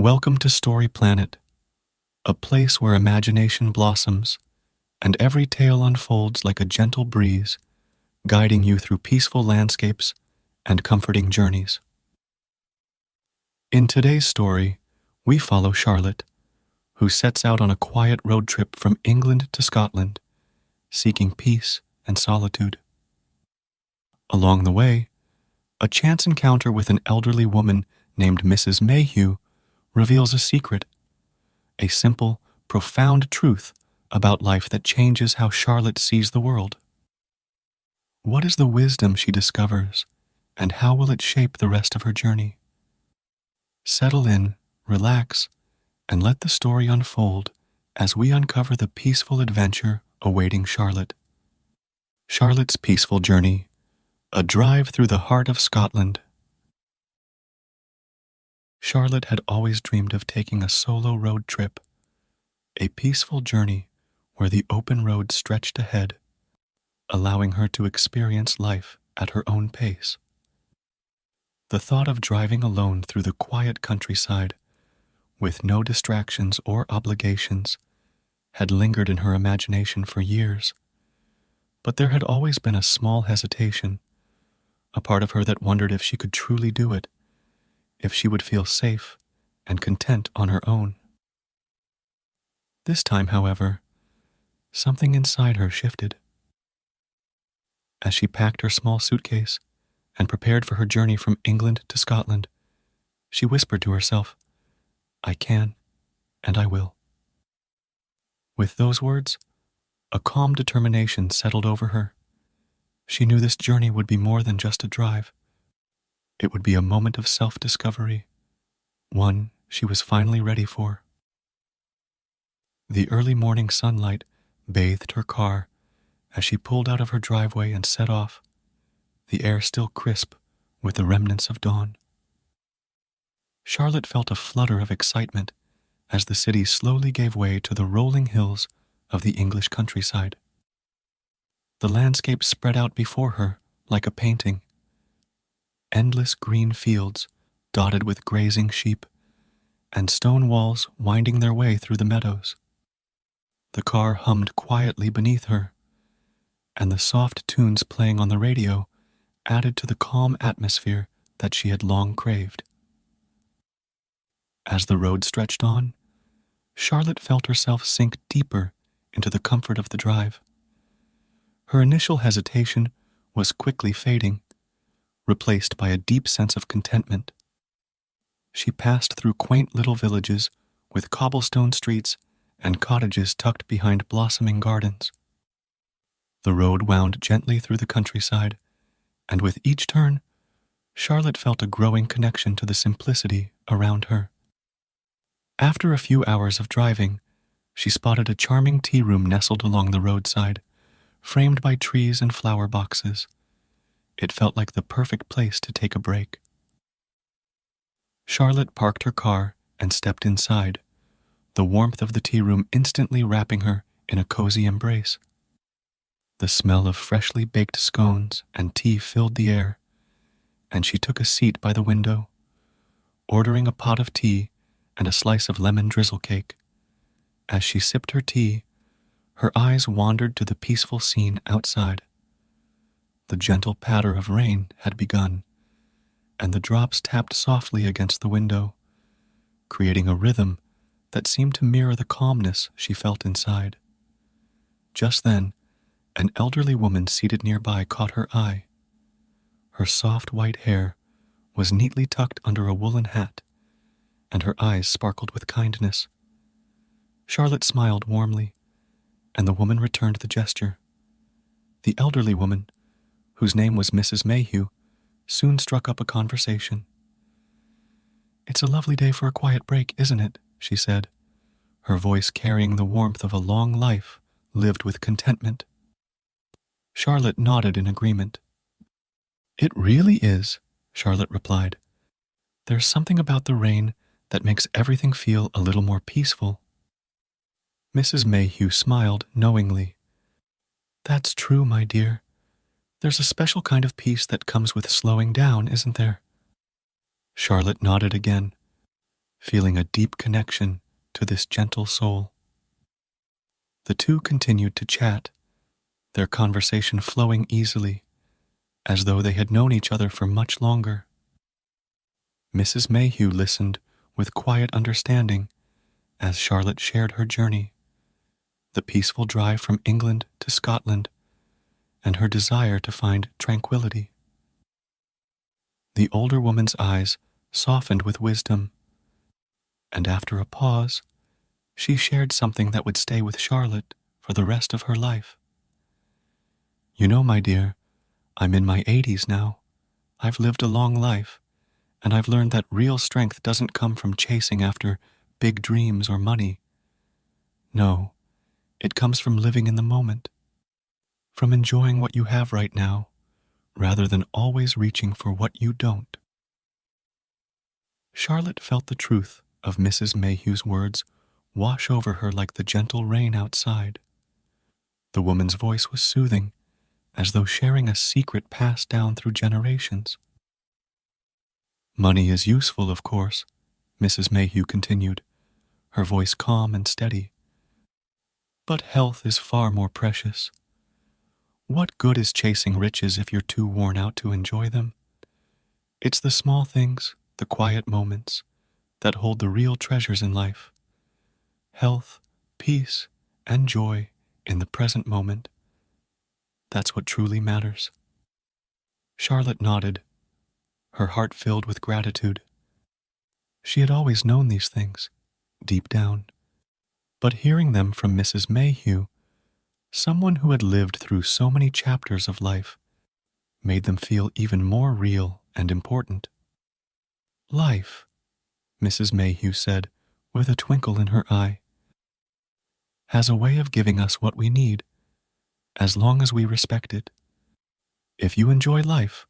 Welcome to Story Planet, a place where imagination blossoms and every tale unfolds like a gentle breeze, guiding you through peaceful landscapes and comforting journeys. In today's story, we follow Charlotte, who sets out on a quiet road trip from England to Scotland, seeking peace and solitude. Along the way, a chance encounter with an elderly woman named Mrs. Mayhew reveals a secret, a simple, profound truth about life that changes how Charlotte sees the world. What is the wisdom she discovers, and how will it shape the rest of her journey? Settle in, relax, and let the story unfold as we uncover the peaceful adventure awaiting Charlotte. Charlotte's Peaceful Journey, a drive through the heart of Scotland. Charlotte had always dreamed of taking a solo road trip, a peaceful journey where the open road stretched ahead, allowing her to experience life at her own pace. The thought of driving alone through the quiet countryside, with no distractions or obligations, had lingered in her imagination for years. But there had always been a small hesitation, a part of her that wondered if she could truly do it, if she would feel safe and content on her own. This time, however, something inside her shifted. As she packed her small suitcase and prepared for her journey from England to Scotland, she whispered to herself, "I can, and I will." With those words, a calm determination settled over her. She knew this journey would be more than just a drive. It would be a moment of self-discovery, one she was finally ready for. The early morning sunlight bathed her car as she pulled out of her driveway and set off, the air still crisp with the remnants of dawn. Charlotte felt a flutter of excitement as the city slowly gave way to the rolling hills of the English countryside. The landscape spread out before her like a painting. Endless green fields dotted with grazing sheep, and stone walls winding their way through the meadows. The car hummed quietly beneath her, and the soft tunes playing on the radio added to the calm atmosphere that she had long craved. As the road stretched on, Charlotte felt herself sink deeper into the comfort of the drive. Her initial hesitation was quickly fading, replaced by a deep sense of contentment. She passed through quaint little villages with cobblestone streets and cottages tucked behind blossoming gardens. The road wound gently through the countryside, and with each turn, Charlotte felt a growing connection to the simplicity around her. After a few hours of driving, she spotted a charming tea room nestled along the roadside, framed by trees and flower boxes. It felt like the perfect place to take a break. Charlotte parked her car and stepped inside, the warmth of the tea room instantly wrapping her in a cozy embrace. The smell of freshly baked scones and tea filled the air, and she took a seat by the window, ordering a pot of tea and a slice of lemon drizzle cake. As she sipped her tea, her eyes wandered to the peaceful scene outside. The gentle patter of rain had begun, and the drops tapped softly against the window, creating a rhythm that seemed to mirror the calmness she felt inside. Just then, an elderly woman seated nearby caught her eye. Her soft white hair was neatly tucked under a woolen hat, and her eyes sparkled with kindness. Charlotte smiled warmly, and the woman returned the gesture. The elderly woman, whose name was Mrs. Mayhew, soon struck up a conversation. "It's a lovely day for a quiet break, isn't it?" she said, her voice carrying the warmth of a long life lived with contentment. Charlotte nodded in agreement. "It really is," Charlotte replied. "There's something about the rain that makes everything feel a little more peaceful." Mrs. Mayhew smiled knowingly. "That's true, my dear. There's a special kind of peace that comes with slowing down, isn't there?" Charlotte nodded again, feeling a deep connection to this gentle soul. The two continued to chat, their conversation flowing easily, as though they had known each other for much longer. Mrs. Mayhew listened with quiet understanding as Charlotte shared her journey, the peaceful drive from England to Scotland, and her desire to find tranquility. The older woman's eyes softened with wisdom, and after a pause, she shared something that would stay with Charlotte for the rest of her life. You know, my dear, I'm in my 80s now. I've lived a long life, and I've learned that real strength doesn't come from chasing after big dreams or money. No, it comes from living in the moment, from enjoying what you have right now, rather than always reaching for what you don't. Charlotte felt the truth of Mrs. Mayhew's words wash over her like the gentle rain outside. The woman's voice was soothing, as though sharing a secret passed down through generations. Money is useful, of course, Mrs. Mayhew continued, her voice calm and steady. But health is far more precious. What good is chasing riches if you're too worn out to enjoy them? It's the small things, the quiet moments, that hold the real treasures in life. Health, peace, and joy in the present moment. That's what truly matters. Charlotte nodded, her heart filled with gratitude. She had always known these things, deep down, but hearing them from Mrs. Mayhew, someone who had lived through so many chapters of life, made them feel even more real and important. Life, Mrs. Mayhew said, with a twinkle in her eye, has a way of giving us what we need, as long as we respect it. If you enjoy life,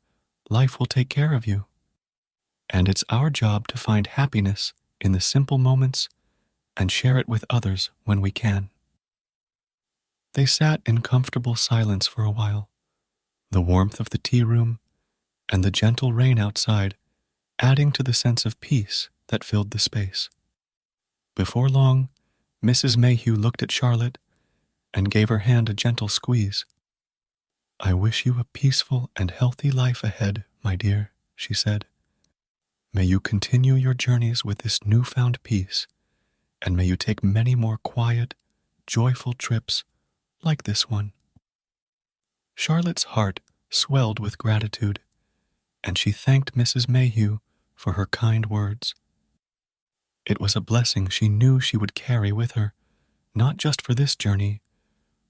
life will take care of you. And it's our job to find happiness in the simple moments and share it with others when we can. They sat in comfortable silence for a while, the warmth of the tea room and the gentle rain outside adding to the sense of peace that filled the space. Before long, Mrs. Mayhew looked at Charlotte and gave her hand a gentle squeeze. "I wish you a peaceful and healthy life ahead, my dear," she said. "May you continue your journeys with this newfound peace, and may you take many more quiet, joyful trips like this one." Charlotte's heart swelled with gratitude, and she thanked Mrs. Mayhew for her kind words. It was a blessing she knew she would carry with her, not just for this journey,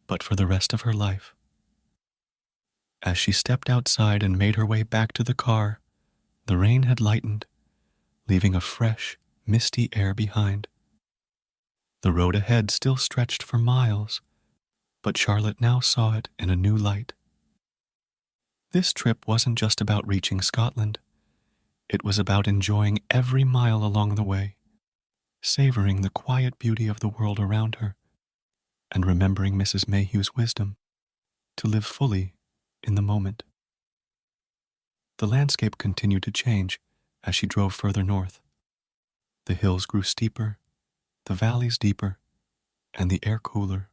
but for the rest of her life. As she stepped outside and made her way back to the car, the rain had lightened, leaving a fresh, misty air behind. The road ahead still stretched for miles, but Charlotte now saw it in a new light. This trip wasn't just about reaching Scotland. It was about enjoying every mile along the way, savoring the quiet beauty of the world around her, and remembering Mrs. Mayhew's wisdom to live fully in the moment. The landscape continued to change as she drove further north. The hills grew steeper, the valleys deeper, and the air cooler.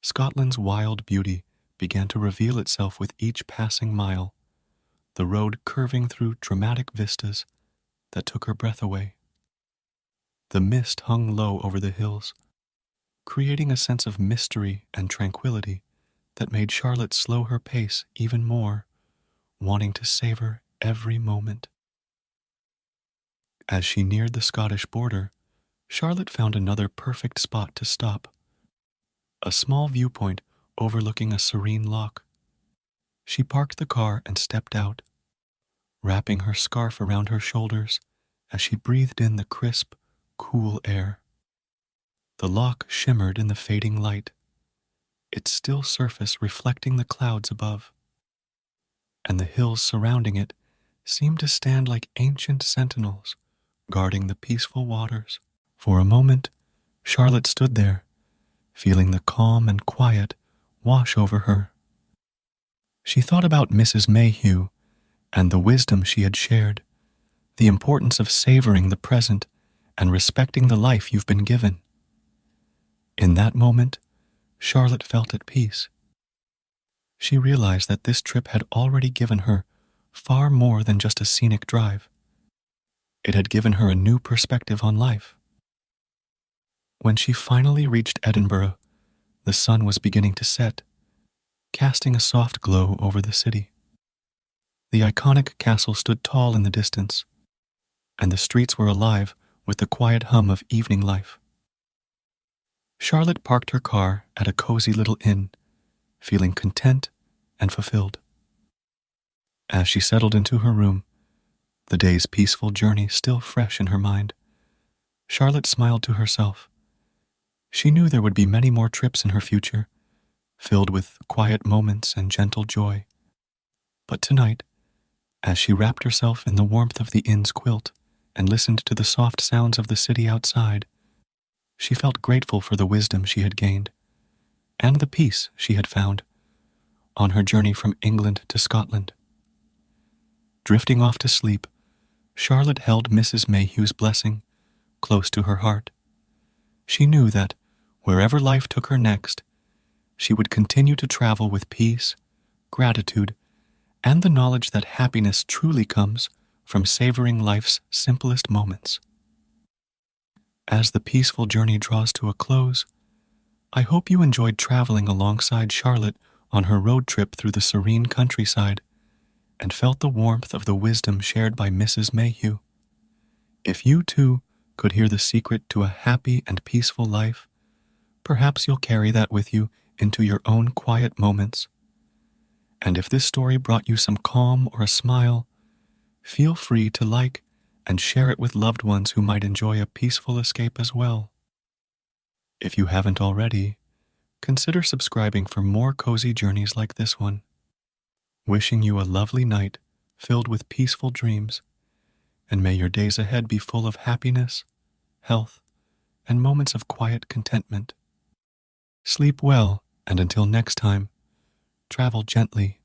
Scotland's wild beauty began to reveal itself with each passing mile, the road curving through dramatic vistas that took her breath away. The mist hung low over the hills, creating a sense of mystery and tranquility that made Charlotte slow her pace even more, wanting to savor every moment. As she neared the Scottish border, Charlotte found another perfect spot to stop. A small viewpoint overlooking a Serene loch. She parked the car and stepped out, wrapping her scarf around her shoulders as she breathed in the crisp, cool air. The loch shimmered in the fading light, its still surface reflecting the clouds above, and the hills surrounding it seemed to stand like ancient sentinels, guarding the peaceful waters. For a moment, Charlotte stood there, feeling the calm and quiet wash over her. She thought about Mrs. Mayhew and the wisdom she had shared, the importance of savoring the present and respecting the life you've been given. In that moment, Charlotte felt at peace. She realized that this trip had already given her far more than just a scenic drive. It had given her a new perspective on life. When she finally reached Edinburgh, the sun was beginning to set, casting a soft glow over the city. The iconic castle stood tall in the distance, and the streets were alive with the quiet hum of evening life. Charlotte parked her car at a cozy little inn, feeling content and fulfilled. As she settled into her room, the day's peaceful journey still fresh in her mind, Charlotte smiled to herself. She knew there would be many more trips in her future, filled with quiet moments and gentle joy. But tonight, as she wrapped herself in the warmth of the inn's quilt and listened to the soft sounds of the city outside, she felt grateful for the wisdom she had gained and the peace she had found on her journey from England to Scotland. Drifting off to sleep, Charlotte held Mrs. Mayhew's blessing close to her heart. She knew that, wherever life took her next, she would continue to travel with peace, gratitude, and the knowledge that happiness truly comes from savoring life's simplest moments. As the peaceful journey draws to a close, I hope you enjoyed traveling alongside Charlotte on her road trip through the serene countryside and felt the warmth of the wisdom shared by Mrs. Mayhew. If you too could hear the secret to a happy and peaceful life, perhaps you'll carry that with you into your own quiet moments. And if this story brought you some calm or a smile, feel free to like and share it with loved ones who might enjoy a peaceful escape as well. If you haven't already, consider subscribing for more cozy journeys like this one. Wishing you a lovely night filled with peaceful dreams, and may your days ahead be full of happiness, health, and moments of quiet contentment. Sleep well, and until next time, travel gently